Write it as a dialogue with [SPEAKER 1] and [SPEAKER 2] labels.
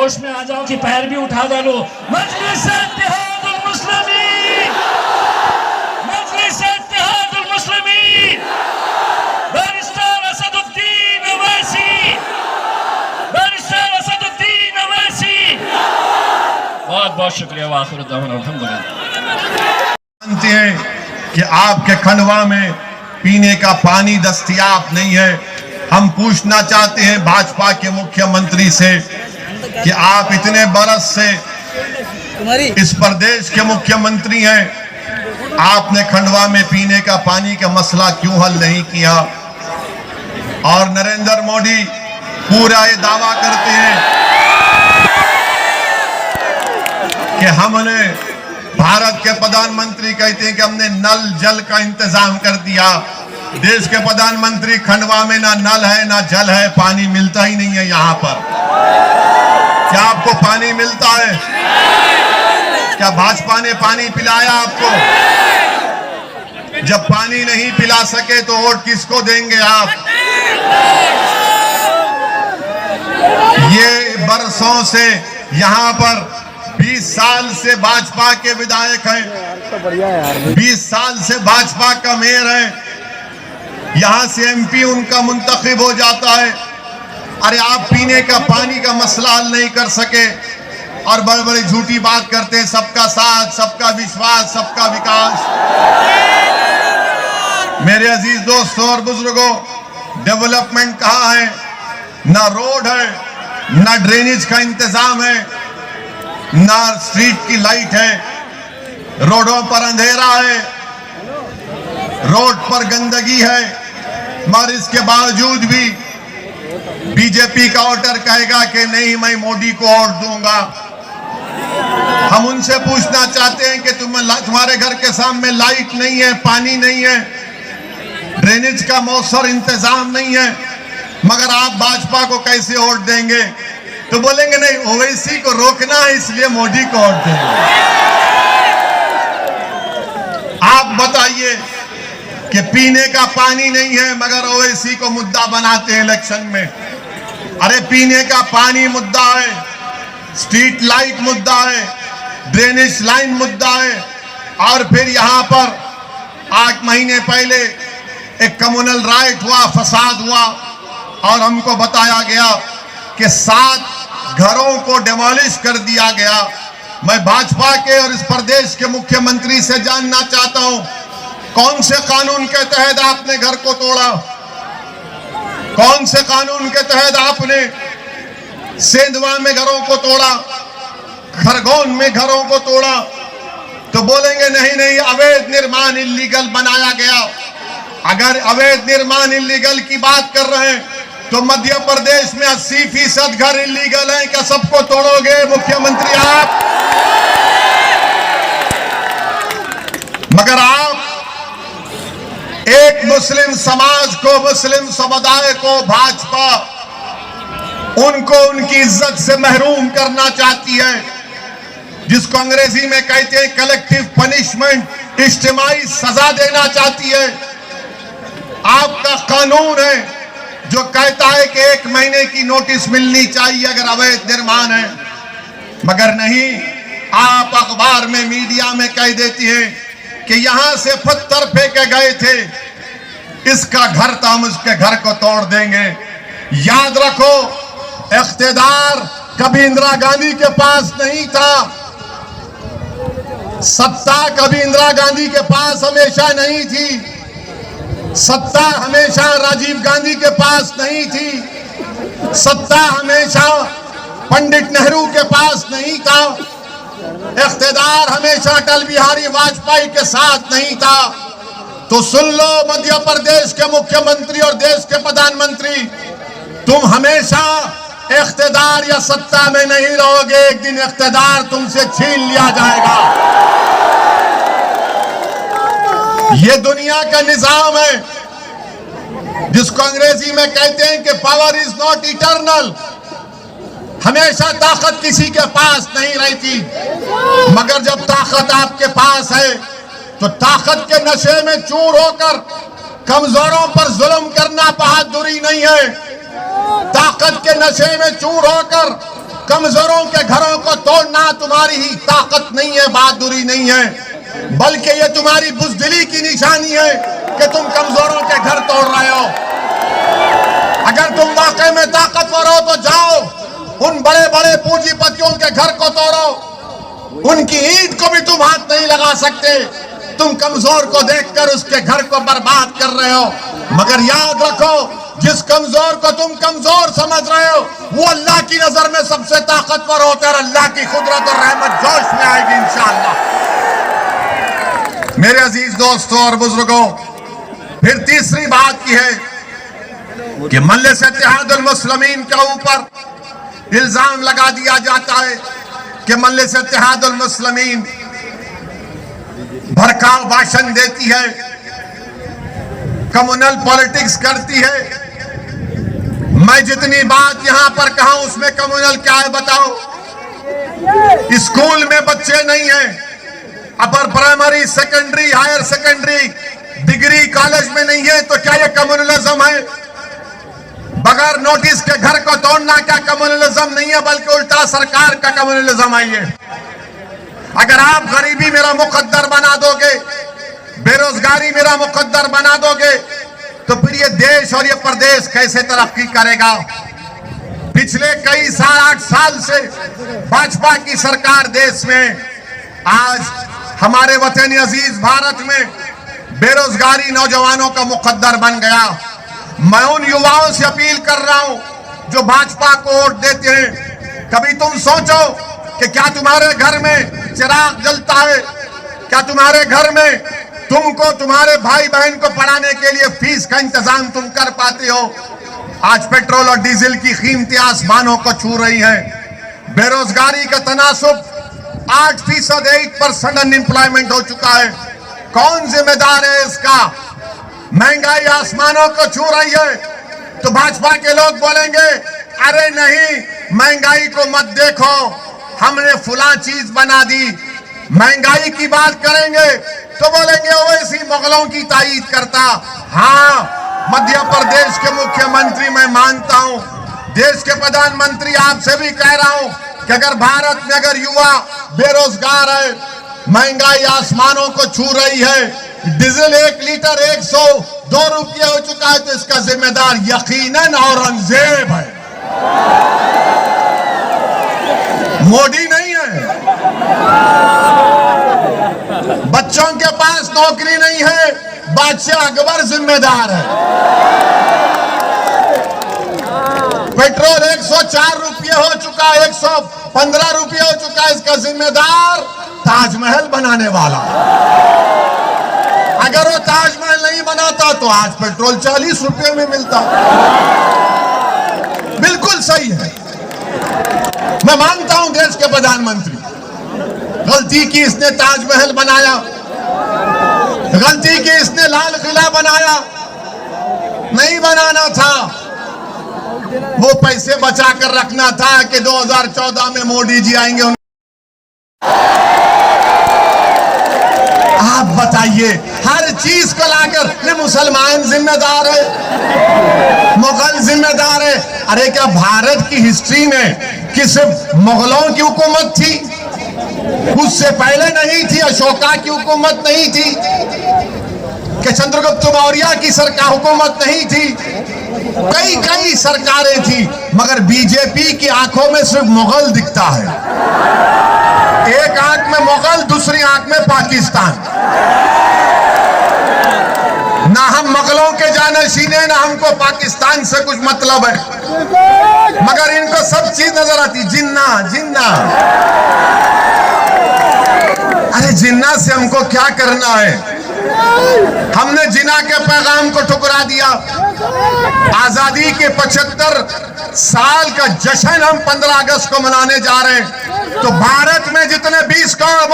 [SPEAKER 1] जोश में आ जाओ कि पैर भी उठा डालो। मजलिस इत्तेहादुल मुस्लिमीन, मजलिस इत्तेहादुल मुस्लिमीन, बैरिस्टर असदुद्दीन अवैसी, बैरिस्टर असदुद्दीन अवैसी। बहुत बहुत शुक्रिया। वाखिर दावना अल्हम्दुलिल्लाह।
[SPEAKER 2] जानते हैं कि आपके खंडवा में पीने का पानी दस्तयाब नहीं है। हम पूछना चाहते हैं भाजपा के मुख्यमंत्री से कि आप इतने बरस से इस प्रदेश के मुख्यमंत्री हैं, आपने खंडवा में पीने का पानी का मसला क्यों हल नहीं किया? और नरेंद्र मोदी पूरा ये दावा करते हैं कि हमने, भारत के प्रधानमंत्री कहते हैं कि हमने नल जल का इंतजाम कर दिया। देश के प्रधानमंत्री खंडवा में ना नल है ना जल है, पानी मिलता ही नहीं है यहाँ पर। क्या आपको पानी मिलता है? क्या भाजपा ने पानी पिलाया आपको? जब पानी नहीं पिला सके तो वोट किसको देंगे आप? ये बरसों से यहाँ पर 20 साल से भाजपा के विधायक हैं, 20 साल से भाजपा का मेयर है, यहां से एमपी उनका मुंतखब हो जाता है। अरे आप पीने का पानी का मसला हल नहीं कर सके और बड़ी बड़ी झूठी बात करते हैं, सबका साथ, सबका विश्वास, सबका विकास। मेरे अजीज दोस्तों और बुजुर्गों, डेवलपमेंट कहाँ है? ना रोड है, ना ड्रेनेज का इंतजाम है, ना स्ट्रीट की लाइट है, रोडों पर अंधेरा है, रोड पर गंदगी है। मगर इसके बावजूद भी बीजेपी का वोटर कहेगा कि नहीं, मैं मोदी को वोट दूंगा। हम उनसे पूछना चाहते हैं कि तुम्हारे घर के सामने लाइट नहीं है, पानी नहीं है, ड्रेनेज का मौसर इंतजाम नहीं है, मगर आप भाजपा को कैसे वोट देंगे? तो बोलेंगे नहीं, ओवैसी को रोकना है इसलिए मोदी को वोट देंगे। आप बताइए कि पीने का पानी नहीं है मगर ओवैसी को मुद्दा बनाते हैं इलेक्शन में। अरे पीने का पानी मुद्दा है, स्ट्रीट लाइट मुद्दा है, ड्रेनेज लाइन मुद्दा है। और फिर यहां पर 8 महीने पहले एक कम्युनल राइट हुआ, फसाद हुआ और हमको बताया गया कि 7 घरों को डिमोलिश कर दिया गया। मैं भाजपा के और इस प्रदेश के मुख्यमंत्री से जानना चाहता हूं, कौन से कानून के तहत आपने घर को तोड़ा? कौन से कानून के तहत आपने सेंधवा में घरों को तोड़ा, खरगोन में घरों को तोड़ा? तो बोलेंगे नहीं नहीं, अवैध निर्माण इल्लीगल बनाया गया। अगर अवैध निर्माण इल्लीगल की बात कर रहे हैं तो मध्य प्रदेश में 80% घर इल्लीगल हैं। क्या सबको तोड़ोगे मुख्यमंत्री आप? मगर आप एक मुस्लिम समाज को, मुस्लिम समुदाय को भाजपा उनको उनकी इज्जत से महरूम करना चाहती है, जिसको अंग्रेजी में कहते हैं कलेक्टिव पनिशमेंट, इज्तिमाई सजा देना चाहती है। आपका कानून है जो कहता है कि 1 महीने की नोटिस मिलनी चाहिए अगर अवैध निर्माण है, मगर नहीं, आप अखबार में, मीडिया में कह देती हैं कि यहां से पत्थर फेंके गए थे, इसका घर था, हम उसके घर को तोड़ देंगे। याद रखो, इख्तियार कभी इंदिरा गांधी के पास नहीं था, सत्ता कभी इंदिरा गांधी के पास हमेशा नहीं थी, सत्ता हमेशा राजीव गांधी के पास नहीं थी, सत्ता हमेशा पंडित नेहरू के पास नहीं था, इख्तियार हमेशा अटल बिहारी वाजपेयी के साथ नहीं था। तो सुन लो मध्य प्रदेश के मुख्यमंत्री और देश के प्रधानमंत्री, तुम हमेशा इख्तियार या सत्ता में नहीं रहोगे, एक दिन इख्तियार तुमसे छीन लिया जाएगा। ये दुनिया का निजाम है जिसको अंग्रेजी में कहते हैं कि पावर इज नॉट इटर्नल। हमेशा ताकत किसी के पास नहीं रहती, मगर जब ताकत आपके पास है तो ताकत के नशे में चूर होकर कमजोरों पर जुल्म करना बहादुरी नहीं है। ताकत के नशे में चूर होकर कमजोरों के घरों को तोड़ना तुम्हारी ही ताकत नहीं है, बहादुरी नहीं है, बल्कि ये तुम्हारी बुज़दिली की निशानी है कि तुम कमजोरों के घर तोड़ रहे हो। अगर तुम वाकई में ताकतवर हो तो जाओ उन बड़े बड़े पूंजीपतियों के घर को तोड़ो, उनकी ईंट को भी तुम हाथ नहीं लगा सकते। तुम कमजोर को देखकर उसके घर को बर्बाद कर रहे हो। मगर याद रखो, जिस कमजोर को तुम कमजोर समझ रहे हो वो अल्लाह की नजर में सबसे ताकतवर होता है और अल्लाह की कुदरत और रहमत जोश में आएगी इंशाअल्लाह। मेरे अजीज दोस्तों और बुजुर्गों, फिर तीसरी बात की है कि मजलिस इत्तेहादुल मुस्लिमीन के ऊपर इल्जाम लगा दिया जाता है कि मजलिस इत्तेहादुल मुस्लिमीन भड़काऊ भाषण देती है, कम्युनल पॉलिटिक्स करती है। मैं जितनी बात यहां पर कहा उसमें कम्युनल क्या है बताओ? स्कूल में बच्चे नहीं हैं, upper primary, secondary, higher secondary, degree college में नहीं है, तो क्या यह कम्युनलिज्म है? बगैर नोटिस के घर को तोड़ना क्या कम्युनलिज्म नहीं है, बल्कि उल्टा सरकार का कम्युनलिज्म है ये। अगर आप गरीबी मेरा मुकद्दर बना दोगे, बेरोजगारी मेरा मुकद्दर बना दोगे, तो फिर ये देश और ये प्रदेश कैसे तरक्की करेगा? पिछले कई साल, 8 साल से भाजपा की सरकार देश में, आज हमारे वतन अजीज भारत में बेरोजगारी नौजवानों का मुकद्दर बन गया। मैं उन युवाओं से अपील कर रहा हूं जो भाजपा को वोट देते हैं, कभी तुम सोचो कि क्या तुम्हारे घर में चिराग जलता है? क्या तुम्हारे घर में तुमको तुम्हारे भाई बहन को पढ़ाने के लिए फीस का इंतजाम तुम कर पाते हो? आज पेट्रोल और डीजल की कीमतें आसमानों को छू रही हैं। बेरोजगारी का तनासुब 8%, 8% अनएम्प्लॉयमेंट हो चुका है। कौन जिम्मेदार है इसका? महंगाई आसमानों को छू रही है। तो भाजपा के लोग बोलेंगे, अरे नहीं, महंगाई को मत देखो, हमने फुला चीज बना दी। महंगाई की बात करेंगे तो बोलेंगे ओवैसी मुगलों की तारीफ करता। हाँ, मध्य प्रदेश के मुख्यमंत्री मैं मानता हूं, देश के प्रधानमंत्री आपसे भी कह रहा हूं कि अगर भारत में अगर युवा बेरोजगार है, महंगाई आसमानों को छू रही है, डीजल 1 लीटर 102 रुपये हो चुका है, तो इसका जिम्मेदार यकीनन औरंगजेब है, मोदी नहीं है। बच्चों के पास नौकरी नहीं है, बादशाह अकबर जिम्मेदार है। पेट्रोल 104 रुपये हो चुका है, 115 रुपये हो चुका है, इसका जिम्मेदार ताजमहल बनाने वाला। अगर वो ताजमहल नहीं बनाता तो आज पेट्रोल 40 रुपये में मिलता। बिल्कुल सही है, मैं मानता हूं देश के प्रधानमंत्री, गलती की इसने ताजमहल बनाया, गलती की इसने लाल किला बनाया, नहीं बनाना था। वो पैसे बचा कर रखना था कि 2014 में मोदी जी आएंगे। आप बताइए, हर चीज को लाकर ये मुसलमान जिम्मेदार है, मुगल जिम्मेदार है। अरे क्या भारत की हिस्ट्री में कि सिर्फ मुगलों की हुकूमत थी? उससे पहले नहीं थी? अशोका की हुकूमत नहीं थी? कि चंद्रगुप्त मौर्य की सरकार हुकूमत नहीं थी? कई सरकारें थी, मगर बीजेपी की आंखों में सिर्फ मुगल दिखता है। एक आंख में मुगल, दूसरी आंख में पाकिस्तान। ना हम मुगलों के जानशीन हैं, ना हमको पाकिस्तान से कुछ मतलब है, मगर इनको सब चीज नजर आती। जिन्ना जिन्ना, अरे जिन्ना से हमको क्या करना है? हमने जिन्ना के पैगाम को ठुकरा दिया। आजादी के 75 साल का जश्न हम 15 अगस्त को मनाने जा रहे हैं, तो भारत में जितने 20 करोड़